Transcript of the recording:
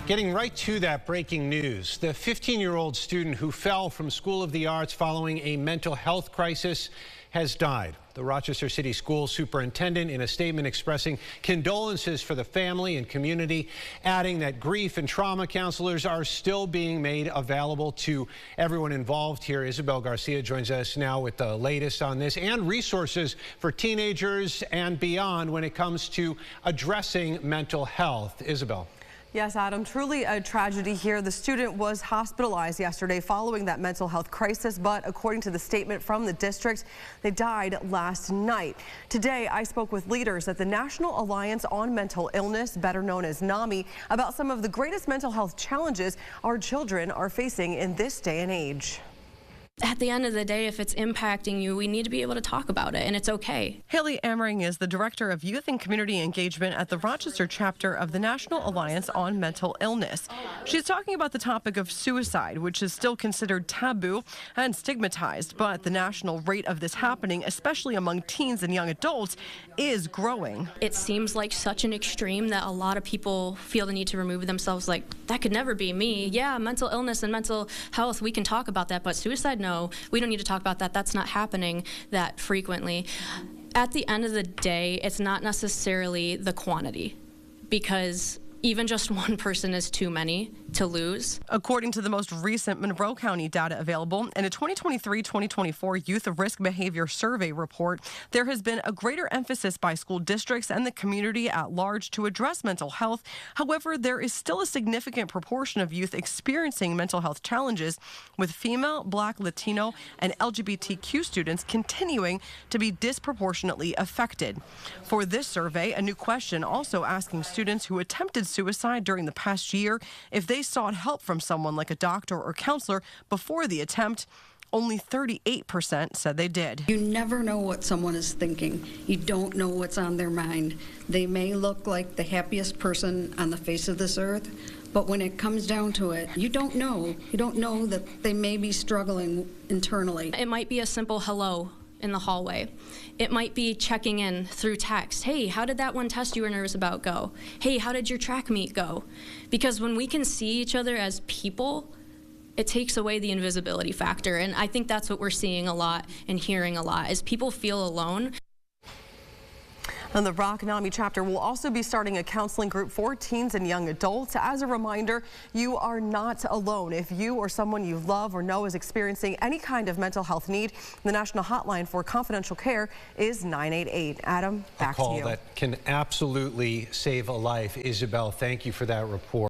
Getting right to that breaking news, the 15-year-old student who fell from School of the Arts following a mental health crisis has died. The Rochester City School Superintendent, in a statement expressing condolences for the family and community, adding that grief and trauma counselors are still being made available to everyone involved here. Isabel Garcia joins us now with the latest on this and resources for teenagers and beyond when it comes to addressing mental health. Isabel. Yes, Adam, truly a tragedy here. The student was hospitalized yesterday following that mental health crisis, but according to the statement from the district, they died last night. Today, I spoke with leaders at the National Alliance on Mental Illness, better known as NAMI, about some of the greatest mental health challenges our children are facing in this day and age. At the end of the day, if it's impacting you, we need to be able to talk about it, and it's okay. Haley Amering is the Director of Youth and Community Engagement at the Rochester chapter of the National Alliance on Mental Illness. She's talking about the topic of suicide, which is still considered taboo and stigmatized, but the national rate of this happening, especially among teens and young adults, is growing. It seems like such an extreme that a lot of people feel the need to remove themselves, like, that could never be me. Yeah, mental illness and mental health, we can talk about that, but suicide, no, we don't need to talk about that. That's not happening that frequently. At the end of the day, it's not necessarily the quantity, because even just one person is too many to lose. According to the most recent Monroe County data available in a 2023-2024 Youth Risk Behavior Survey report, there has been a greater emphasis by school districts and the community at large to address mental health. However, there is still a significant proportion of youth experiencing mental health challenges, with female, Black, Latino, and LGBTQ students continuing to be disproportionately affected. For this survey, a new question also asking students who attempted suicide during the past year if they sought help from someone like a doctor or counselor before the attempt. Only 38% said they did. You never know what someone is thinking. You don't know what's on their mind. They may look like the happiest person on the face of this earth, but when it comes down to it, you don't know. You don't know that they may be struggling internally. It might be a simple hello in the hallway. It might be checking in through text. Hey, how did that one test you were nervous about go? Hey, how did your track meet go? Because when we can see each other as people, it takes away the invisibility factor. And I think that's what we're seeing a lot and hearing a lot, is people feel alone. And the WROC NAMI chapter will also be starting a counseling group for teens and young adults. As a reminder, you are not alone. If you or someone you love or know is experiencing any kind of mental health need, the national hotline for confidential care is 988. Adam, back to you. A call that can absolutely save a life. Isabel, thank you for that report.